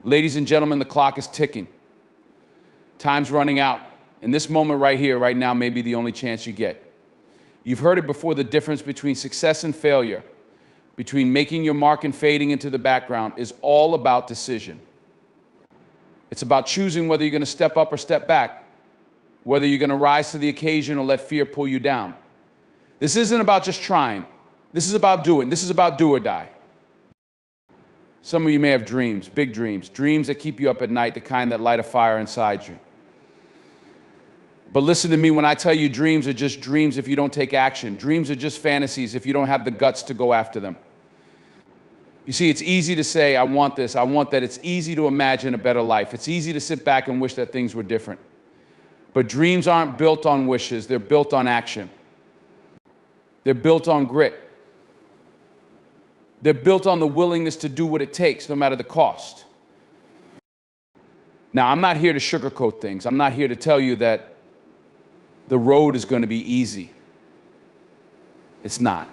Ladies and gentlemen, the clock is ticking. Time's running out. And this moment right here, right now, may be the only chance you get. You've heard it before, the difference between success and failure, between making your mark and fading into the background, is all about decision. It's about choosing whether you're going to step up or step back, whether you're going to rise to the occasion or let fear pull you down. This isn't about just trying. This is about doing. This is about do or die. Some of you may have dreams, big dreams, dreams that keep you up at night, the kind that light a fire inside you. But listen to me when I tell you dreams are just dreams if you don't take action. Dreams are just fantasies if you don't have the guts to go after them. You see, it's easy to say, I want this, I want that. It's easy to imagine a better life. It's easy to sit back and wish that things were different. But dreams aren't built on wishes, they're built on action. They're built on grit. They're built on the willingness to do what it takes, no matter the cost. Now, I'm not here to sugarcoat things. I'm not here to tell you that the road is going to be easy. It's not.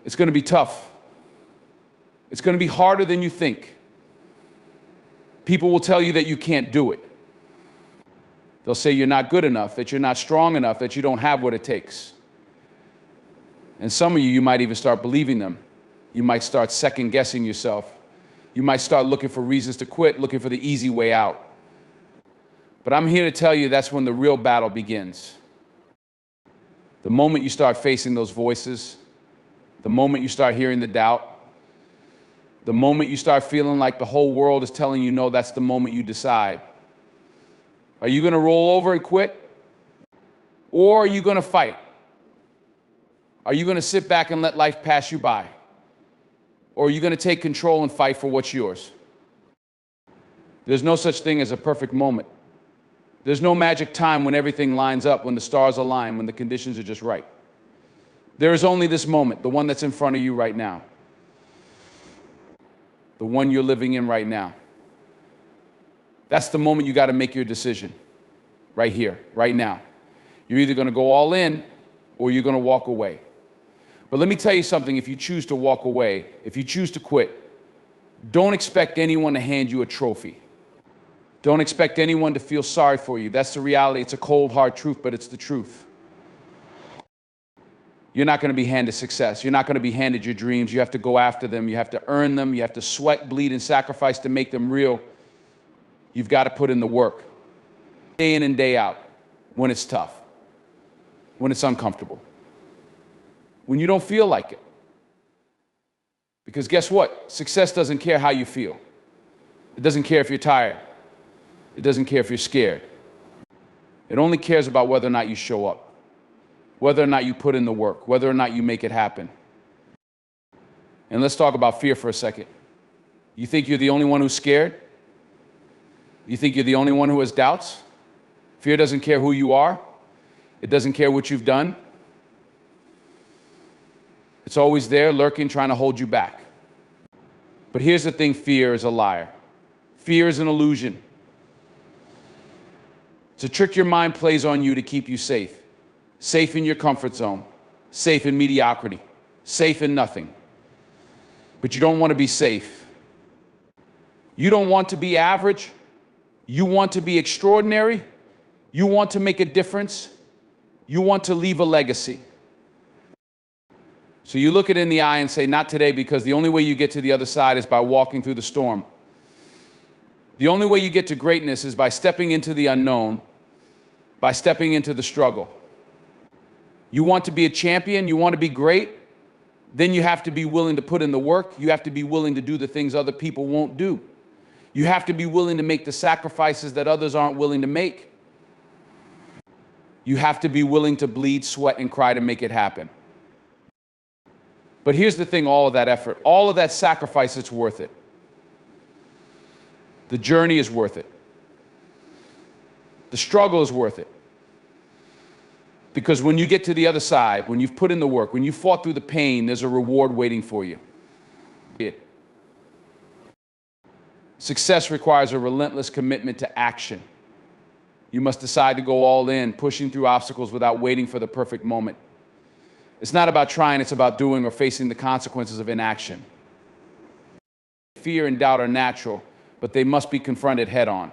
It's going to be tough. It's going to be harder than you think. People will tell you that you can't do it. They'll say you're not good enough, that you're not strong enough, that you don't have what it takes. And some of you might even start believing them. You might start second-guessing yourself. You might start looking for reasons to quit, looking for the easy way out. But I'm here to tell you that's when the real battle begins. The moment you start facing those voices, the moment you start hearing the doubt, the moment you start feeling like the whole world is telling you no, that's the moment you decide. Are you going to roll over and quit? Or are you going to fight? Are you going to sit back and let life pass you by? Or are you going to take control and fight for what's yours? There's no such thing as a perfect moment. There's no magic time when everything lines up, when the stars align, when the conditions are just right. There is only this moment, the one that's in front of you right now. The one you're living in right now. That's the moment you got to make your decision. Right here, right now. You're either going to go all in or you're going to walk away. But let me tell you something, if you choose to walk away, if you choose to quit, don't expect anyone to hand you a trophy. Don't expect anyone to feel sorry for you. That's the reality. It's a cold, hard truth, but it's the truth. You're not going to be handed success. You're not going to be handed your dreams. You have to go after them. You have to earn them. You have to sweat, bleed, and sacrifice to make them real. You've got to put in the work, day in and day out, when it's tough, when it's uncomfortable, when you don't feel like it. Because guess what? Success doesn't care how you feel. It doesn't care if you're tired. It doesn't care if you're scared. It only cares about whether or not you show up, whether or not you put in the work, whether or not you make it happen. And let's talk about fear for a second. You think you're the only one who's scared? You think you're the only one who has doubts? Fear doesn't care who you are. It doesn't care what you've done. It's always there, lurking, trying to hold you back. But here's the thing, fear is a liar. Fear is an illusion. It's a trick your mind plays on you to keep you safe. Safe in your comfort zone. Safe in mediocrity. Safe in nothing. But you don't want to be safe. You don't want to be average. You want to be extraordinary. You want to make a difference. You want to leave a legacy. So you look it in the eye and say, not today, because the only way you get to the other side is by walking through the storm. The only way you get to greatness is by stepping into the unknown, by stepping into the struggle. You want to be a champion, you want to be great, then you have to be willing to put in the work. You have to be willing to do the things other people won't do. You have to be willing to make the sacrifices that others aren't willing to make. You have to be willing to bleed, sweat, and cry to make it happen. But here's the thing, all of that effort, all of that sacrifice, it's worth it. The journey is worth it. The struggle is worth it. Because when you get to the other side, when you've put in the work, when you fought through the pain, there's a reward waiting for you. Success requires a relentless commitment to action. You must decide to go all in, pushing through obstacles without waiting for the perfect moment. It's not about trying, it's about doing or facing the consequences of inaction. Fear and doubt are natural, but they must be confronted head on.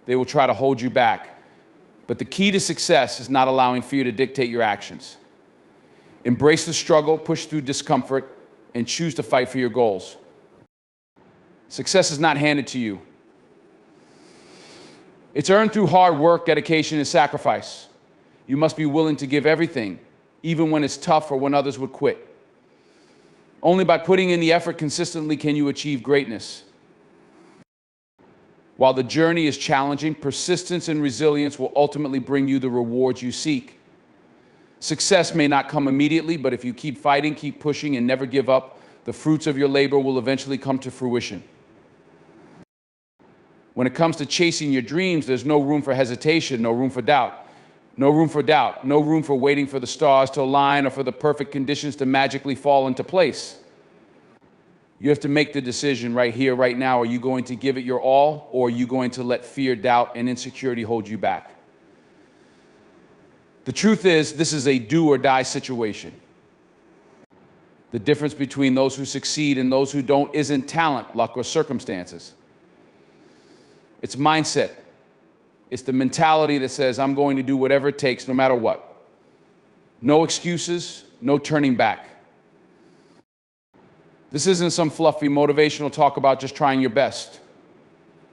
They will try to hold you back. But the key to success is not allowing fear to dictate your actions. Embrace the struggle, push through discomfort, and choose to fight for your goals. Success is not handed to you. It's earned through hard work, dedication, and sacrifice. You must be willing to give everything, even when it's tough or when others would quit. Only by putting in the effort consistently can you achieve greatness. While the journey is challenging, persistence and resilience will ultimately bring you the rewards you seek. Success may not come immediately, but if you keep fighting, keep pushing, and never give up, the fruits of your labor will eventually come to fruition. When it comes to chasing your dreams, there's no room for hesitation, no room for doubt. No room for doubt, no room for waiting for the stars to align or for the perfect conditions to magically fall into place. You have to make the decision right here, right now. Are you going to give it your all, or are you going to let fear, doubt, and insecurity hold you back? The truth is, this is a do or die situation. The difference between those who succeed and those who don't isn't talent, luck, or circumstances. It's mindset. It's the mentality that says, I'm going to do whatever it takes, no matter what. No excuses, no turning back. This isn't some fluffy motivational talk about just trying your best.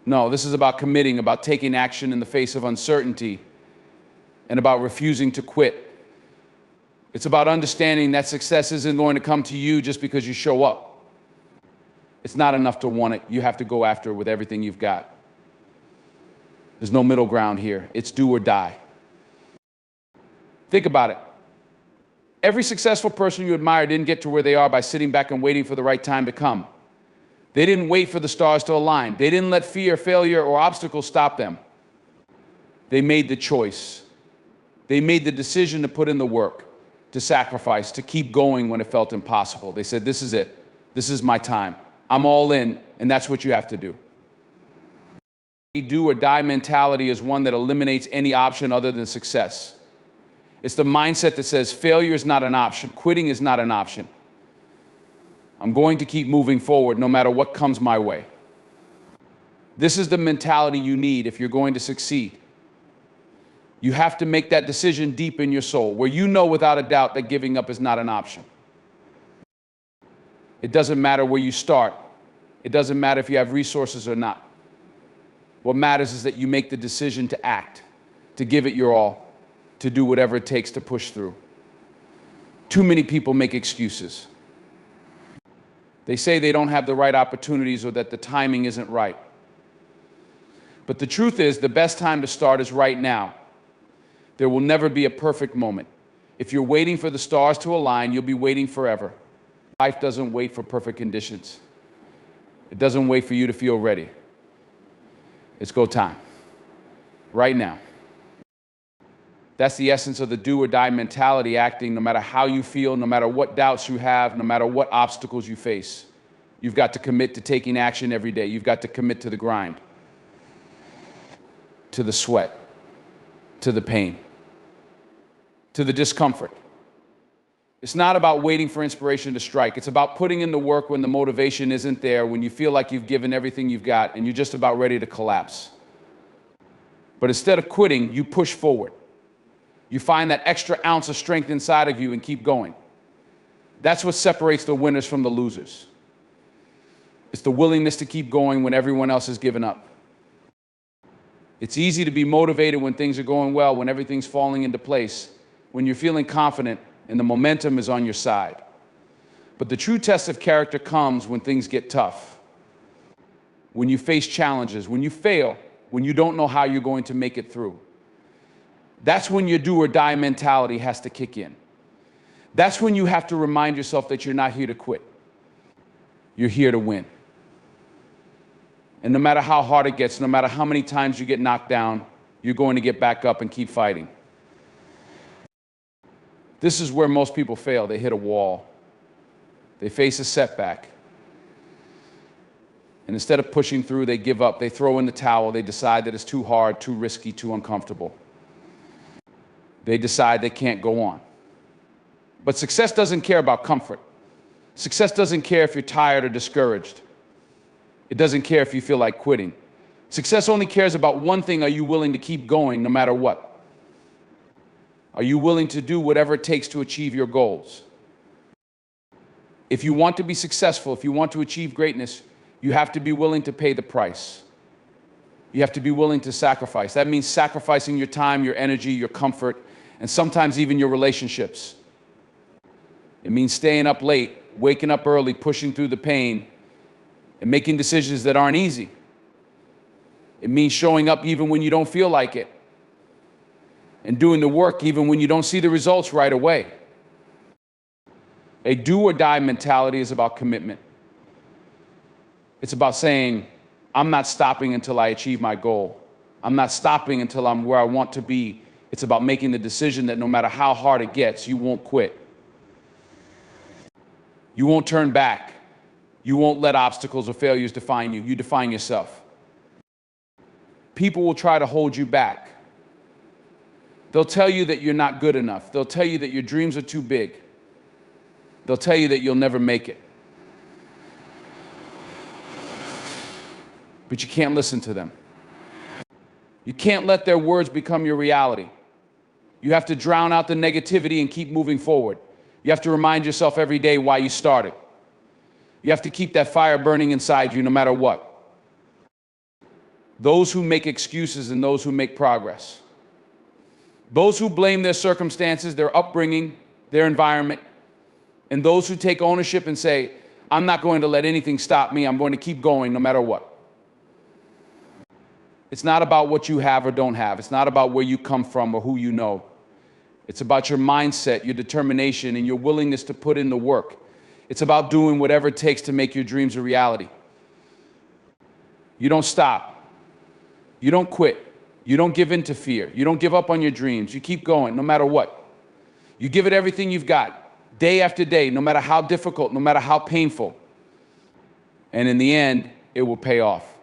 No, this is about committing, about taking action in the face of uncertainty, and about refusing to quit. It's about understanding that success isn't going to come to you just because you show up. It's not enough to want it. You have to go after it with everything you've got. There's no middle ground here. It's do or die. Think about it. Every successful person you admire didn't get to where they are by sitting back and waiting for the right time to come. They didn't wait for the stars to align. They didn't let fear, failure, or obstacles stop them. They made the choice. They made the decision to put in the work, to sacrifice, to keep going when it felt impossible. They said, this is it. This is my time. I'm all in, and that's what you have to do. A do or die mentality is one that eliminates any option other than success. It's the mindset that says failure is not an option, quitting is not an option. I'm going to keep moving forward no matter what comes my way. This is the mentality you need if you're going to succeed. You have to make that decision deep in your soul, where you know without a doubt that giving up is not an option. It doesn't matter where you start. It doesn't matter if you have resources or not. What matters is that you make the decision to act, to give it your all, to do whatever it takes to push through. Too many people make excuses. They say they don't have the right opportunities or that the timing isn't right. But the truth is, the best time to start is right now. There will never be a perfect moment. If you're waiting for the stars to align, you'll be waiting forever. Life doesn't wait for perfect conditions. It doesn't wait for you to feel ready. It's go time. Right now. That's the essence of the do or die mentality, acting no matter how you feel, no matter what doubts you have, no matter what obstacles you face. You've got to commit to taking action every day. You've got to commit to the grind, to the sweat, to the pain, to the discomfort. It's not about waiting for inspiration to strike. It's about putting in the work when the motivation isn't there, when you feel like you've given everything you've got and you're just about ready to collapse. But instead of quitting, you push forward. You find that extra ounce of strength inside of you and keep going. That's what separates the winners from the losers. It's the willingness to keep going when everyone else has given up. It's easy to be motivated when things are going well, when everything's falling into place, when you're feeling confident and the momentum is on your side. But the true test of character comes when things get tough, when you face challenges, when you fail, when you don't know how you're going to make it through. That's when your do or die mentality has to kick in. That's when you have to remind yourself that you're not here to quit. You're here to win. And no matter how hard it gets, no matter how many times you get knocked down, you're going to get back up and keep fighting. This is where most people fail. They hit a wall. They face a setback. And instead of pushing through, they give up. They throw in the towel. They decide that it's too hard, too risky, too uncomfortable. They decide they can't go on. But success doesn't care about comfort. Success doesn't care if you're tired or discouraged. It doesn't care if you feel like quitting. Success only cares about one thing: are you willing to keep going no matter what? Are you willing to do whatever it takes to achieve your goals? If you want to be successful, if you want to achieve greatness, you have to be willing to pay the price. You have to be willing to sacrifice. That means sacrificing your time, your energy, your comfort, and sometimes even your relationships. It means staying up late, waking up early, pushing through the pain, and making decisions that aren't easy. It means showing up even when you don't feel like it, and doing the work even when you don't see the results right away. A do or die mentality is about commitment. It's about saying, I'm not stopping until I achieve my goal. I'm not stopping until I'm where I want to be. It's about making the decision that no matter how hard it gets, you won't quit. You won't turn back. You won't let obstacles or failures define you. You define yourself. People will try to hold you back. They'll tell you that you're not good enough. They'll tell you that your dreams are too big. They'll tell you that you'll never make it. But you can't listen to them. You can't let their words become your reality. You have to drown out the negativity and keep moving forward. You have to remind yourself every day why you started. You have to keep that fire burning inside you no matter what. Those who make excuses and those who make progress. Those who blame their circumstances, their upbringing, their environment, and those who take ownership and say, I'm not going to let anything stop me. I'm going to keep going no matter what. It's not about what you have or don't have. It's not about where you come from or who you know. It's about your mindset, your determination, and your willingness to put in the work. It's about doing whatever it takes to make your dreams a reality. You don't stop. You don't quit. You don't give in to fear. You don't give up on your dreams. You keep going no matter what. You give it everything you've got, day after day, no matter how difficult, no matter how painful. And in the end, it will pay off.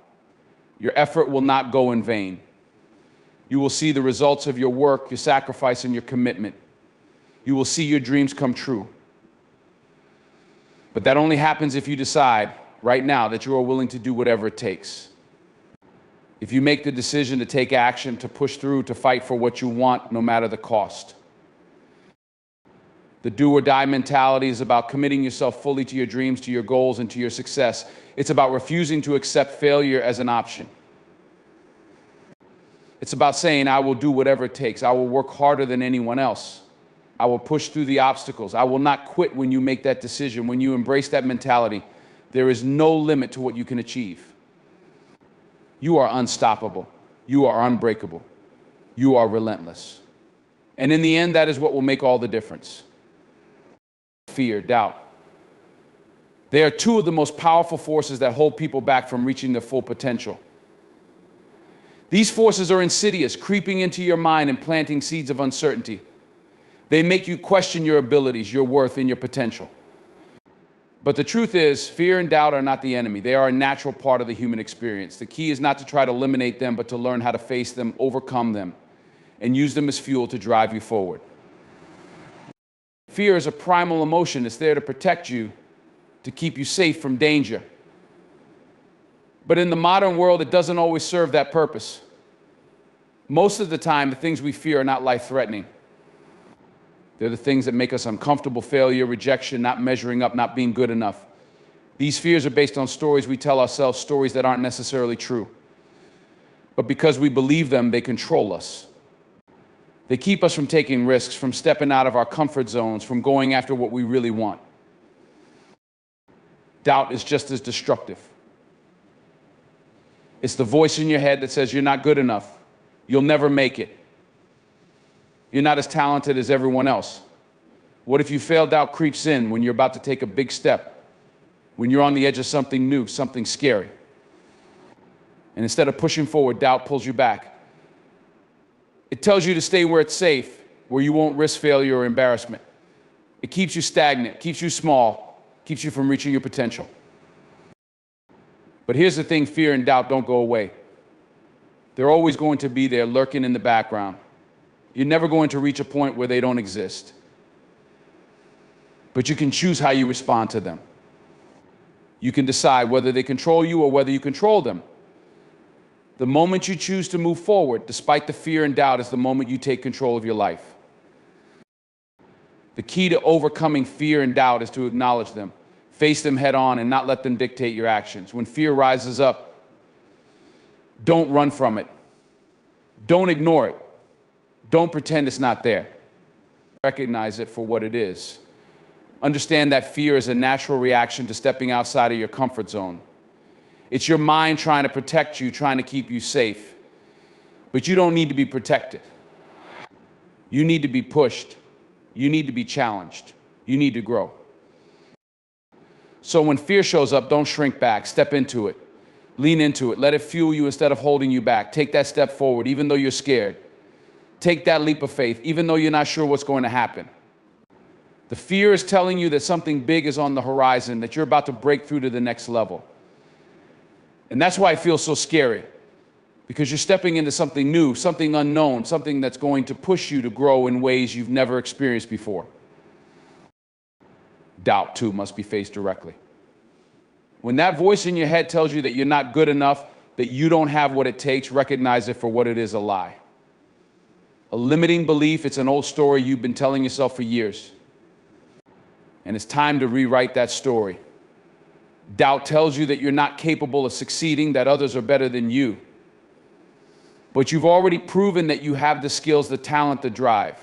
Your effort will not go in vain. You will see the results of your work, your sacrifice, and your commitment. You will see your dreams come true. But that only happens if you decide right now that you are willing to do whatever it takes. If you make the decision to take action, to push through, to fight for what you want, no matter the cost. The do or die mentality is about committing yourself fully to your dreams, to your goals, and to your success. It's about refusing to accept failure as an option. It's about saying, I will do whatever it takes. I will work harder than anyone else. I will push through the obstacles. I will not quit when you make that decision. When you embrace that mentality, there is no limit to what you can achieve. You are unstoppable. You are unbreakable. You are relentless. And in the end, that is what will make all the difference. Fear, doubt. They are two of the most powerful forces that hold people back from reaching their full potential. These forces are insidious, creeping into your mind and planting seeds of uncertainty. They make you question your abilities, your worth, and your potential. But the truth is, fear and doubt are not the enemy. They are a natural part of the human experience. The key is not to try to eliminate them, but to learn how to face them, overcome them, and use them as fuel to drive you forward. Fear is a primal emotion. It's there to protect you, to keep you safe from danger. But in the modern world, it doesn't always serve that purpose. Most of the time, the things we fear are not life-threatening. They're the things that make us uncomfortable: failure, rejection, not measuring up, not being good enough. These fears are based on stories we tell ourselves, stories that aren't necessarily true. But because we believe them, they control us. They keep us from taking risks, from stepping out of our comfort zones, from going after what we really want. Doubt is just as destructive. It's the voice in your head that says you're not good enough. You'll never make it. You're not as talented as everyone else. What if you fail? Doubt creeps in when you're about to take a big step, when you're on the edge of something new, something scary. And instead of pushing forward, doubt pulls you back. It tells you to stay where it's safe, where you won't risk failure or embarrassment. It keeps you stagnant, keeps you small, keeps you from reaching your potential. But here's the thing: fear and doubt don't go away. They're always going to be there, lurking in the background. You're never going to reach a point where they don't exist. But you can choose how you respond to them. You can decide whether they control you or whether you control them. The moment you choose to move forward, despite the fear and doubt, is the moment you take control of your life. The key to overcoming fear and doubt is to acknowledge them, face them head on, and not let them dictate your actions. When fear rises up, don't run from it. Don't ignore it. Don't pretend it's not there. Recognize it for what it is. Understand that fear is a natural reaction to stepping outside of your comfort zone. It's your mind trying to protect you, trying to keep you safe. But you don't need to be protected. You need to be pushed. You need to be challenged. You need to grow. So when fear shows up, don't shrink back. Step into it. Lean into it. Let it fuel you instead of holding you back. Take that step forward, even though you're scared. Take that leap of faith, even though you're not sure what's going to happen. The fear is telling you that something big is on the horizon, that you're about to break through to the next level. And that's why it feels so scary, because you're stepping into something new, something unknown, something that's going to push you to grow in ways you've never experienced before. Doubt, too, must be faced directly. When that voice in your head tells you that you're not good enough, that you don't have what it takes, recognize it for what it is: a lie. A limiting belief. It's an old story you've been telling yourself for years. And it's time to rewrite that story. Doubt tells you that you're not capable of succeeding, that others are better than you. But you've already proven that you have the skills, the talent, the drive.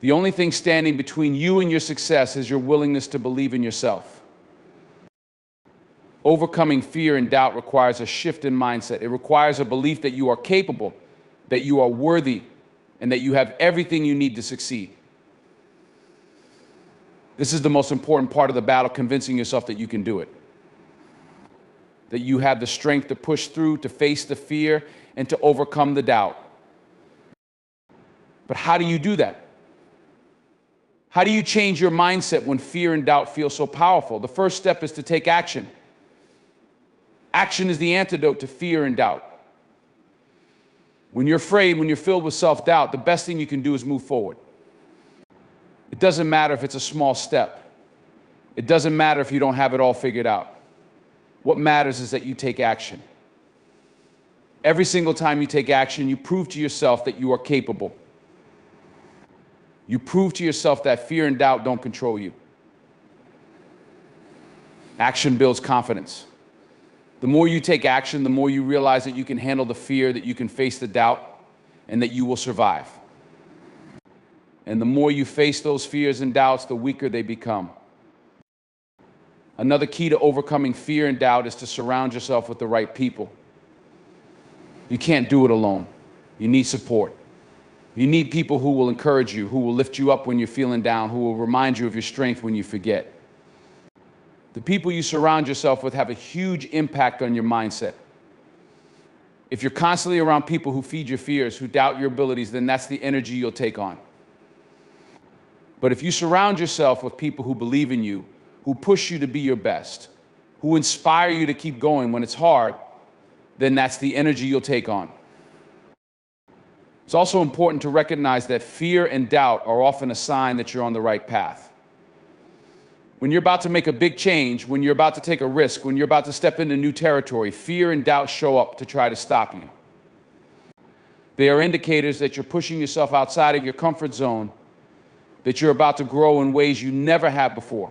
The only thing standing between you and your success is your willingness to believe in yourself. Overcoming fear and doubt requires a shift in mindset. It requires a belief that you are capable, that you are worthy, and that you have everything you need to succeed. This is the most important part of the battle, convincing yourself that you can do it. That you have the strength to push through, to face the fear, and to overcome the doubt. But how do you do that? How do you change your mindset when fear and doubt feel so powerful? The first step is to take action. Action is the antidote to fear and doubt. When you're afraid, when you're filled with self-doubt, the best thing you can do is move forward. It doesn't matter if it's a small step. It doesn't matter if you don't have it all figured out. What matters is that you take action. Every single time you take action, you prove to yourself that you are capable. You prove to yourself that fear and doubt don't control you. Action builds confidence. The more you take action, the more you realize that you can handle the fear, that you can face the doubt, and that you will survive. And the more you face those fears and doubts, the weaker they become. Another key to overcoming fear and doubt is to surround yourself with the right people. You can't do it alone. You need support. You need people who will encourage you, who will lift you up when you're feeling down, who will remind you of your strength when you forget. The people you surround yourself with have a huge impact on your mindset. If you're constantly around people who feed your fears, who doubt your abilities, then that's the energy you'll take on. But if you surround yourself with people who believe in you, who push you to be your best, who inspire you to keep going when it's hard, then that's the energy you'll take on. It's also important to recognize that fear and doubt are often a sign that you're on the right path. When you're about to make a big change, when you're about to take a risk, when you're about to step into new territory, fear and doubt show up to try to stop you. They are indicators that you're pushing yourself outside of your comfort zone, that you're about to grow in ways you never have before.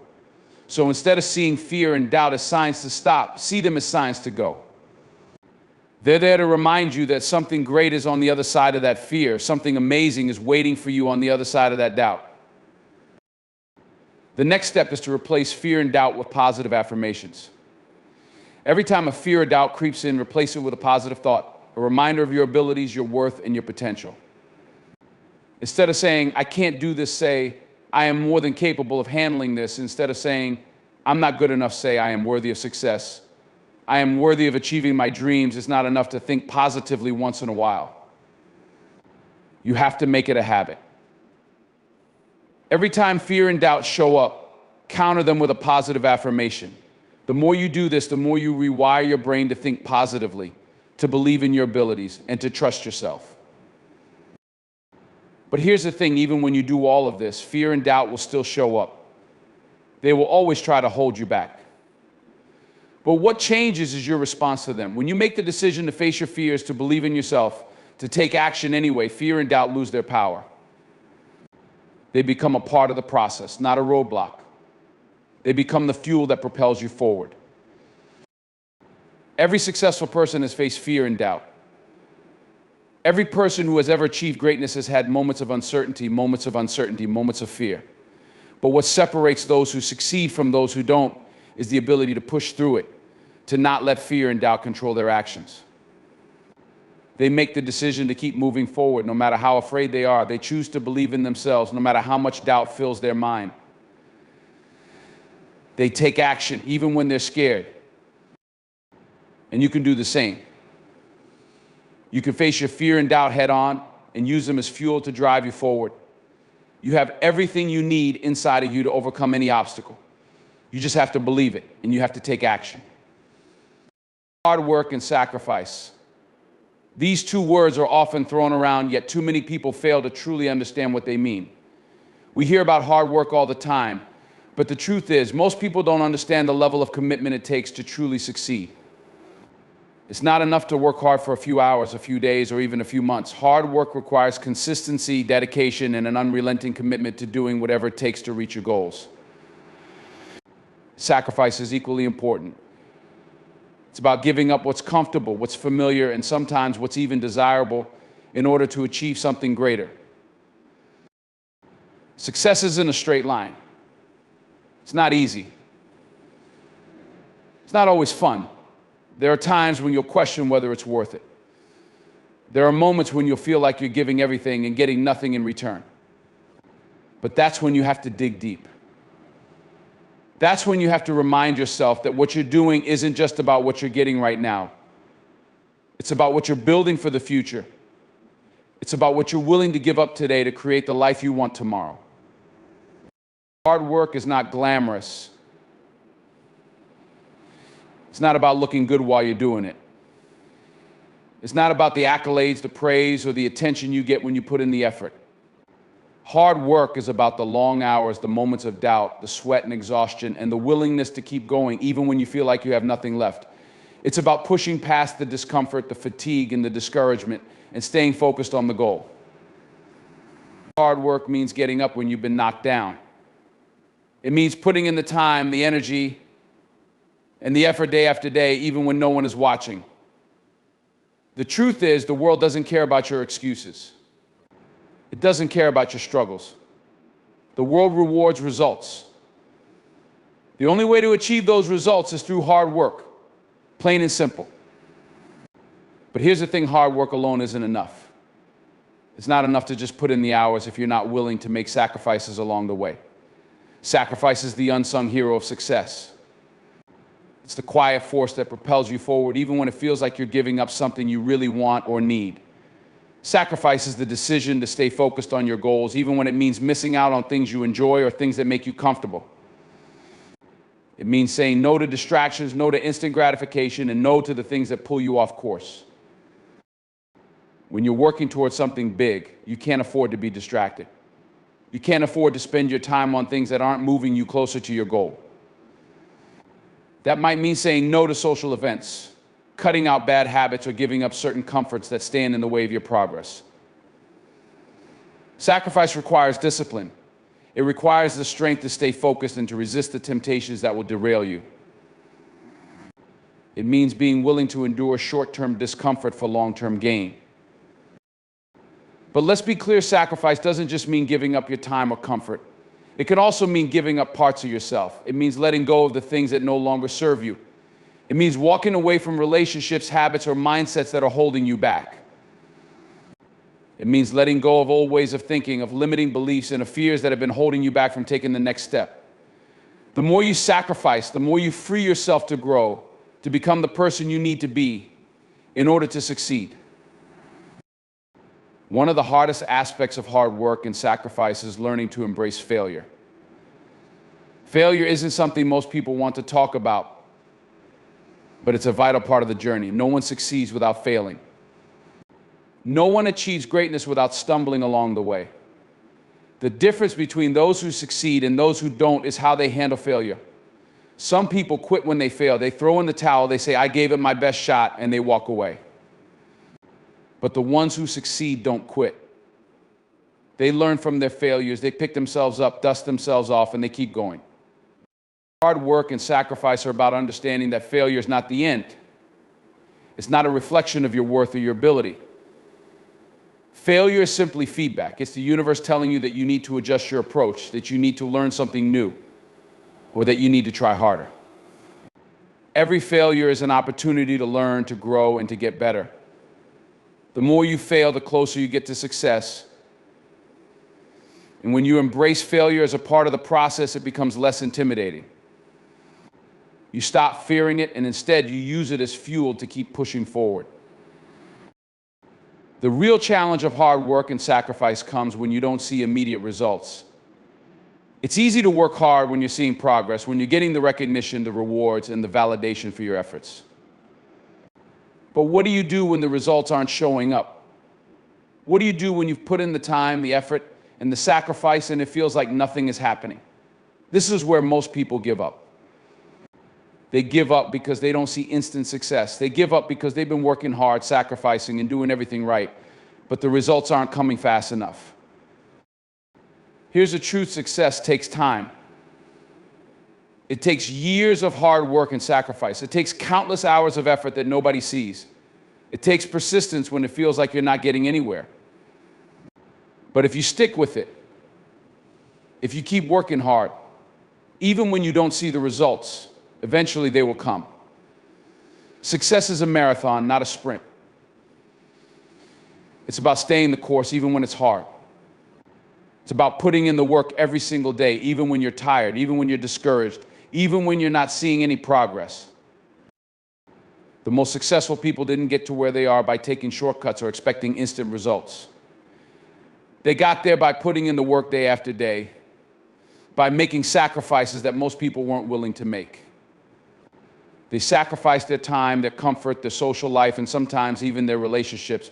So instead of seeing fear and doubt as signs to stop, see them as signs to go. They're there to remind you that something great is on the other side of that fear. Something amazing is waiting for you on the other side of that doubt. The next step is to replace fear and doubt with positive affirmations. Every time a fear or doubt creeps in, replace it with a positive thought, a reminder of your abilities, your worth, and your potential. Instead of saying, I can't do this, say, I am more than capable of handling this. Instead of saying, I'm not good enough, say, I am worthy of success. I am worthy of achieving my dreams. It's not enough to think positively once in a while. You have to make it a habit. Every time fear and doubt show up, counter them with a positive affirmation. The more you do this, the more you rewire your brain to think positively, to believe in your abilities, and to trust yourself. But here's the thing, even when you do all of this, fear and doubt will still show up. They will always try to hold you back. But what changes is your response to them. When you make the decision to face your fears, to believe in yourself, to take action anyway, fear and doubt lose their power. They become a part of the process, not a roadblock. They become the fuel that propels you forward. Every successful person has faced fear and doubt. Every person who has ever achieved greatness has had moments of uncertainty, moments of fear. But what separates those who succeed from those who don't is the ability to push through it, to not let fear and doubt control their actions. They make the decision to keep moving forward no matter how afraid they are. They choose to believe in themselves no matter how much doubt fills their mind. They take action even when they're scared. And you can do the same. You can face your fear and doubt head on and use them as fuel to drive you forward. You have everything you need inside of you to overcome any obstacle. You just have to believe it, and you have to take action. Hard work and sacrifice. These two words are often thrown around, yet too many people fail to truly understand what they mean. We hear about hard work all the time, but the truth is, most people don't understand the level of commitment it takes to truly succeed. It's not enough to work hard for a few hours, a few days, or even a few months. Hard work requires consistency, dedication, and an unrelenting commitment to doing whatever it takes to reach your goals. Sacrifice is equally important. It's about giving up what's comfortable, what's familiar, and sometimes what's even desirable in order to achieve something greater. Success isn't a straight line. It's not easy. It's not always fun. There are times when you'll question whether it's worth it. There are moments when you'll feel like you're giving everything and getting nothing in return. But that's when you have to dig deep. That's when you have to remind yourself that what you're doing isn't just about what you're getting right now. It's about what you're building for the future. It's about what you're willing to give up today to create the life you want tomorrow. Hard work is not glamorous. It's not about looking good while you're doing it. It's not about the accolades, the praise, or the attention you get when you put in the effort. Hard work is about the long hours, the moments of doubt, the sweat and exhaustion, and the willingness to keep going even when you feel like you have nothing left. It's about pushing past the discomfort, the fatigue, and the discouragement, and staying focused on the goal. Hard work means getting up when you've been knocked down. It means putting in the time, the energy, and the effort day after day, even when no one is watching. The truth is, the world doesn't care about your excuses. It doesn't care about your struggles. The world rewards results. The only way to achieve those results is through hard work, plain and simple. But here's the thing, hard work alone isn't enough. It's not enough to just put in the hours if you're not willing to make sacrifices along the way. Sacrifice is the unsung hero of success. It's the quiet force that propels you forward even when it feels like you're giving up something you really want or need. Sacrifice is the decision to stay focused on your goals even when it means missing out on things you enjoy or things that make you comfortable. It means saying no to distractions, no to instant gratification, and no to the things that pull you off course. When you're working towards something big, you can't afford to be distracted. You can't afford to spend your time on things that aren't moving you closer to your goal. That might mean saying no to social events, cutting out bad habits, or giving up certain comforts that stand in the way of your progress. Sacrifice requires discipline. It requires the strength to stay focused and to resist the temptations that will derail you. It means being willing to endure short-term discomfort for long-term gain. But let's be clear, sacrifice doesn't just mean giving up your time or comfort. It can also mean giving up parts of yourself. It means letting go of the things that no longer serve you. It means walking away from relationships, habits, or mindsets that are holding you back. It means letting go of old ways of thinking, of limiting beliefs, and of fears that have been holding you back from taking the next step. The more you sacrifice, the more you free yourself to grow, to become the person you need to be in order to succeed. One of the hardest aspects of hard work and sacrifice is learning to embrace failure. Failure isn't something most people want to talk about, but it's a vital part of the journey. No one succeeds without failing. No one achieves greatness without stumbling along the way. The difference between those who succeed and those who don't is how they handle failure. Some people quit when they fail. They throw in the towel, they say, I gave it my best shot, and they walk away. But the ones who succeed don't quit. They learn from their failures, they pick themselves up, dust themselves off, and they keep going. Hard work and sacrifice are about understanding that failure is not the end. It's not a reflection of your worth or your ability. Failure is simply feedback. It's the universe telling you that you need to adjust your approach, that you need to learn something new, or that you need to try harder. Every failure is an opportunity to learn, to grow, and to get better. The more you fail, the closer you get to success. And when you embrace failure as a part of the process, it becomes less intimidating. You stop fearing it, and instead you use it as fuel to keep pushing forward. The real challenge of hard work and sacrifice comes when you don't see immediate results. It's easy to work hard when you're seeing progress, when you're getting the recognition, the rewards, and the validation for your efforts. But what do you do when the results aren't showing up? What do you do when you've put in the time, the effort, and the sacrifice, and it feels like nothing is happening? This is where most people give up. They give up because they don't see instant success. They give up because they've been working hard, sacrificing, and doing everything right, but the results aren't coming fast enough. Here's the truth: success takes time. It takes years of hard work and sacrifice. It takes countless hours of effort that nobody sees. It takes persistence when it feels like you're not getting anywhere. But if you stick with it, if you keep working hard, even when you don't see the results, eventually they will come. Success is a marathon, not a sprint. It's about staying the course even when it's hard. It's about putting in the work every single day, even when you're tired, even when you're discouraged, even when you're not seeing any progress. The most successful people didn't get to where they are by taking shortcuts or expecting instant results. They got there by putting in the work day after day, by making sacrifices that most people weren't willing to make. They sacrificed their time, their comfort, their social life, and sometimes even their relationships.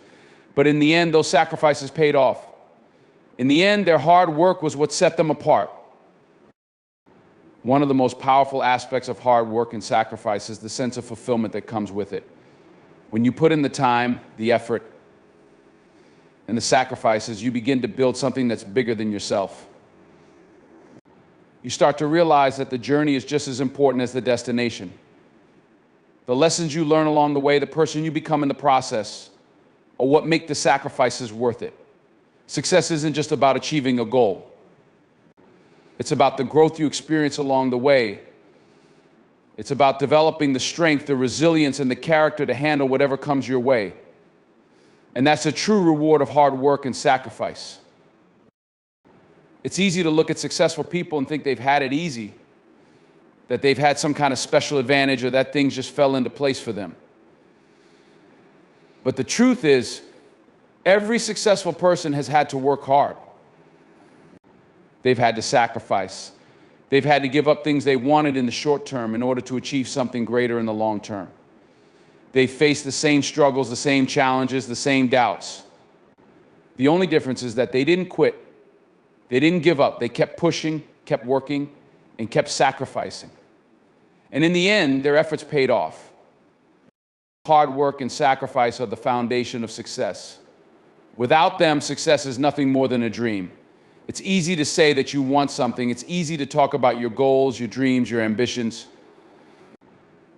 But in the end, those sacrifices paid off. In the end, their hard work was what set them apart. One of the most powerful aspects of hard work and sacrifice is the sense of fulfillment that comes with it. When you put in the time, the effort, and the sacrifices, you begin to build something that's bigger than yourself. You start to realize that the journey is just as important as the destination. The lessons you learn along the way, the person you become in the process, are what make the sacrifices worth it. Success isn't just about achieving a goal. It's about the growth you experience along the way. It's about developing the strength, the resilience, and the character to handle whatever comes your way. And that's a true reward of hard work and sacrifice. It's easy to look at successful people and think they've had it easy, that they've had some kind of special advantage, or that things just fell into place for them. But the truth is, every successful person has had to work hard. They've had to sacrifice. They've had to give up things they wanted in the short term in order to achieve something greater in the long term. They faced the same struggles, the same challenges, the same doubts. The only difference is that they didn't quit. They didn't give up. They kept pushing, kept working, and kept sacrificing. And in the end, their efforts paid off. Hard work and sacrifice are the foundation of success. Without them, success is nothing more than a dream. It's easy to say that you want something. It's easy to talk about your goals, your dreams, your ambitions.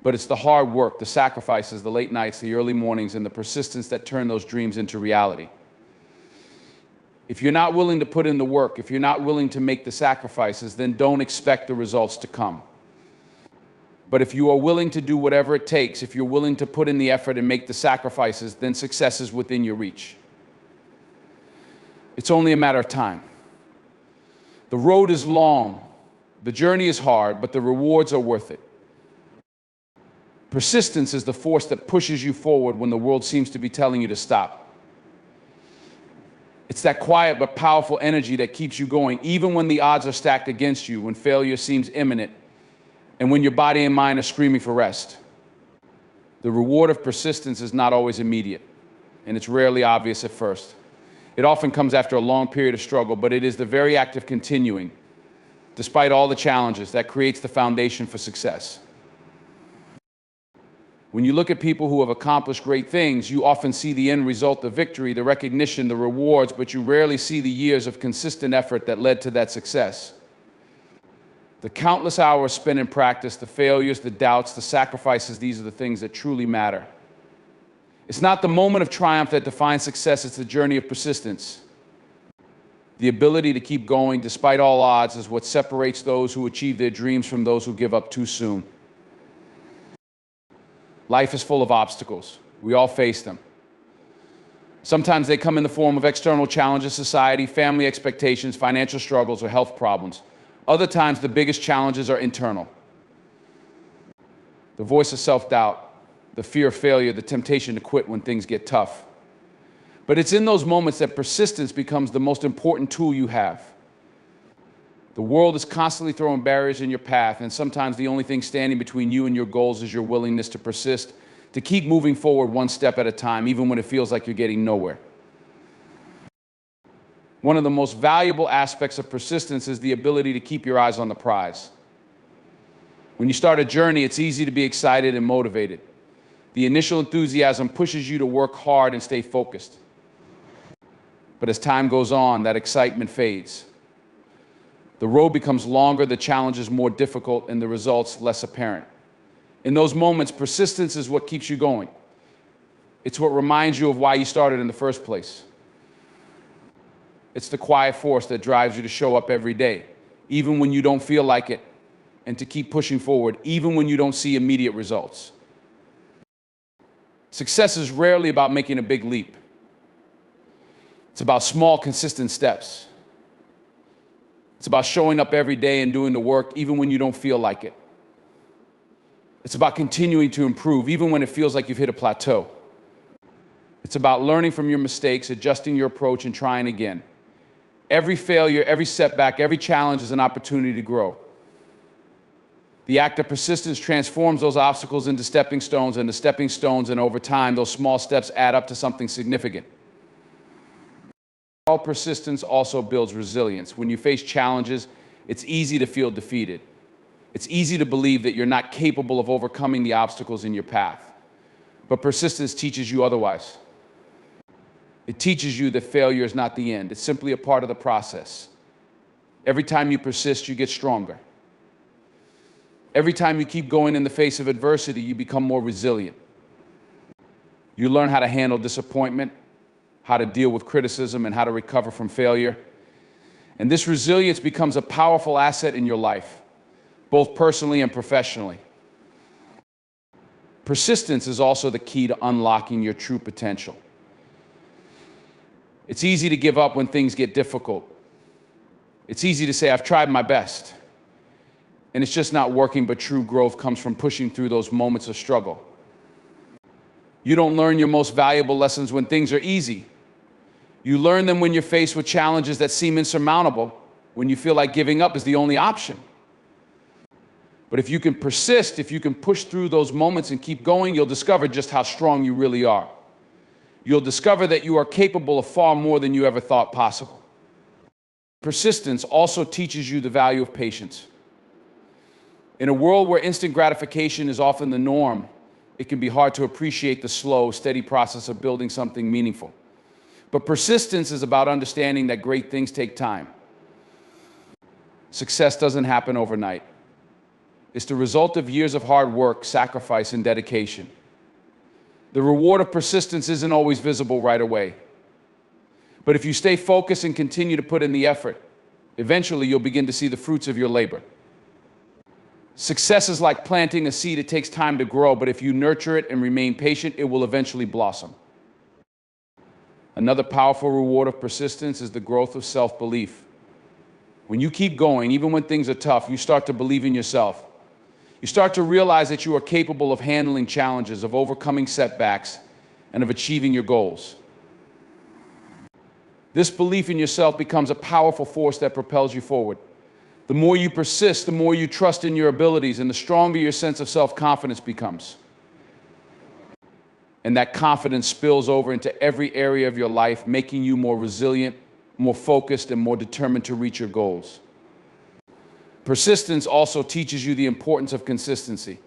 But it's the hard work, the sacrifices, the late nights, the early mornings, and the persistence that turn those dreams into reality. If you're not willing to put in the work, if you're not willing to make the sacrifices, then don't expect the results to come. But if you are willing to do whatever it takes, if you're willing to put in the effort and make the sacrifices, then success is within your reach. It's only a matter of time. The road is long, the journey is hard, but the rewards are worth it. Persistence is the force that pushes you forward when the world seems to be telling you to stop. It's that quiet but powerful energy that keeps you going, even when the odds are stacked against you, when failure seems imminent, and when your body and mind are screaming for rest. The reward of persistence is not always immediate, and it's rarely obvious at first. It often comes after a long period of struggle, but it is the very act of continuing, despite all the challenges, that creates the foundation for success. When you look at people who have accomplished great things, you often see the end result, the victory, the recognition, the rewards, but you rarely see the years of consistent effort that led to that success. The countless hours spent in practice, the failures, the doubts, the sacrifices, these are the things that truly matter. It's not the moment of triumph that defines success, it's the journey of persistence. The ability to keep going despite all odds is what separates those who achieve their dreams from those who give up too soon. Life is full of obstacles. We all face them. Sometimes they come in the form of external challenges, society, family expectations, financial struggles, or health problems. Other times, the biggest challenges are internal. The voice of self-doubt, the fear of failure, the temptation to quit when things get tough. But it's in those moments that persistence becomes the most important tool you have. The world is constantly throwing barriers in your path, and sometimes the only thing standing between you and your goals is your willingness to persist, to keep moving forward one step at a time, even when it feels like you're getting nowhere. One of the most valuable aspects of persistence is the ability to keep your eyes on the prize. When you start a journey, it's easy to be excited and motivated. The initial enthusiasm pushes you to work hard and stay focused. But as time goes on, that excitement fades. The road becomes longer, the challenges more difficult, and the results less apparent. In those moments, persistence is what keeps you going. It's what reminds you of why you started in the first place. It's the quiet force that drives you to show up every day, even when you don't feel like it, and to keep pushing forward, even when you don't see immediate results. Success is rarely about making a big leap. It's about small, consistent steps. It's about showing up every day and doing the work even when you don't feel like it. It's about continuing to improve even when it feels like you've hit a plateau. It's about learning from your mistakes, adjusting your approach, and trying again. Every failure, every setback, every challenge is an opportunity to grow. The act of persistence transforms those obstacles into stepping stones, and the stepping stones, and over time, those small steps add up to something significant. All persistence also builds resilience. When you face challenges, it's easy to feel defeated. It's easy to believe that you're not capable of overcoming the obstacles in your path. But persistence teaches you otherwise. It teaches you that failure is not the end. It's simply a part of the process. Every time you persist, you get stronger. Every time you keep going in the face of adversity, you become more resilient. You learn how to handle disappointment, how to deal with criticism, and how to recover from failure. And this resilience becomes a powerful asset in your life, both personally and professionally. Persistence is also the key to unlocking your true potential. It's easy to give up when things get difficult. It's easy to say, I've tried my best, and it's just not working, but true growth comes from pushing through those moments of struggle. You don't learn your most valuable lessons when things are easy. You learn them when you're faced with challenges that seem insurmountable, when you feel like giving up is the only option. But if you can persist, if you can push through those moments and keep going, you'll discover just how strong you really are. You'll discover that you are capable of far more than you ever thought possible. Persistence also teaches you the value of patience. In a world where instant gratification is often the norm, it can be hard to appreciate the slow, steady process of building something meaningful. But persistence is about understanding that great things take time. Success doesn't happen overnight. It's the result of years of hard work, sacrifice, and dedication. The reward of persistence isn't always visible right away. But if you stay focused and continue to put in the effort, eventually you'll begin to see the fruits of your labor. Success is like planting a seed. It takes time to grow, but if you nurture it and remain patient, it will eventually blossom. Another powerful reward of persistence is the growth of self-belief. When you keep going, even when things are tough, you start to believe in yourself. You start to realize that you are capable of handling challenges, of overcoming setbacks, and of achieving your goals. This belief in yourself becomes a powerful force that propels you forward. The more you persist, the more you trust in your abilities, and the stronger your sense of self-confidence becomes. And that confidence spills over into every area of your life, making you more resilient, more focused, and more determined to reach your goals. Persistence also teaches you the importance of consistency.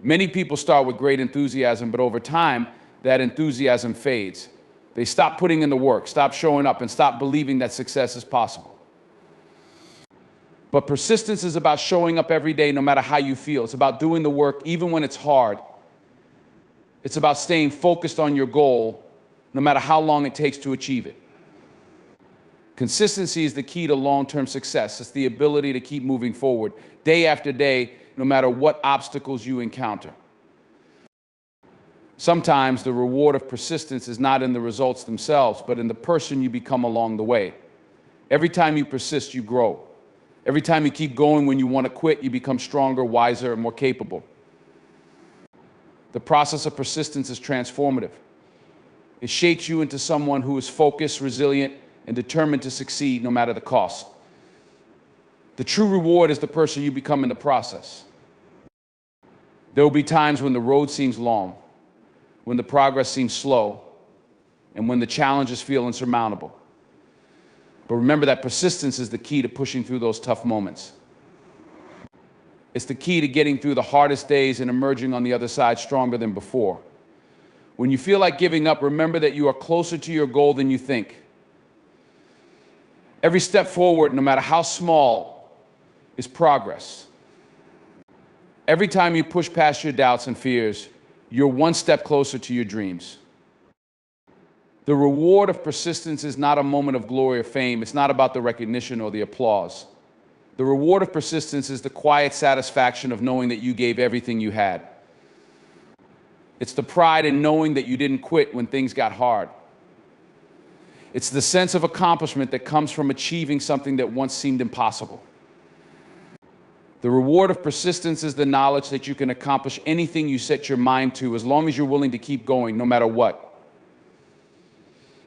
Many people start with great enthusiasm, but over time, that enthusiasm fades. They stop putting in the work, stop showing up, and stop believing that success is possible. But persistence is about showing up every day no matter how you feel. It's about doing the work even when it's hard. It's about staying focused on your goal no matter how long it takes to achieve it. Consistency is the key to long-term success. It's the ability to keep moving forward day after day, no matter what obstacles you encounter. Sometimes the reward of persistence is not in the results themselves, but in the person you become along the way. Every time you persist, you grow. Every time you keep going when you want to quit, you become stronger, wiser, and more capable. The process of persistence is transformative. It shapes you into someone who is focused, resilient, and determined to succeed no matter the cost. The true reward is the person you become in the process. There will be times when the road seems long, when the progress seems slow, and when the challenges feel insurmountable. But remember that persistence is the key to pushing through those tough moments. It's the key to getting through the hardest days and emerging on the other side stronger than before. When you feel like giving up, remember that you are closer to your goal than you think. Every step forward, no matter how small, is progress. Every time you push past your doubts and fears, you're one step closer to your dreams. The reward of persistence is not a moment of glory or fame. It's not about the recognition or the applause. The reward of persistence is the quiet satisfaction of knowing that you gave everything you had. It's the pride in knowing that you didn't quit when things got hard. It's the sense of accomplishment that comes from achieving something that once seemed impossible. The reward of persistence is the knowledge that you can accomplish anything you set your mind to as long as you're willing to keep going, no matter what.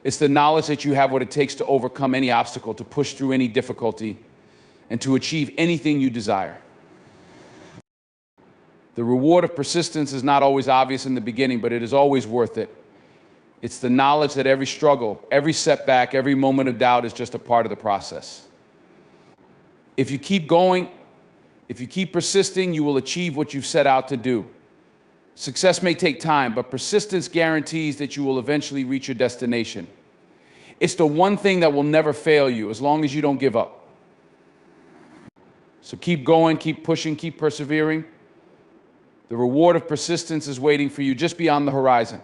It's the knowledge that you have what it takes to overcome any obstacle, to push through any difficulty, and to achieve anything you desire. The reward of persistence is not always obvious in the beginning, but it is always worth it. It's the knowledge that every struggle, every setback, every moment of doubt is just a part of the process. If you keep going, if you keep persisting, you will achieve what you've set out to do. Success may take time, but persistence guarantees that you will eventually reach your destination. It's the one thing that will never fail you as long as you don't give up. So keep going, keep pushing, keep persevering. The reward of persistence is waiting for you just beyond the horizon.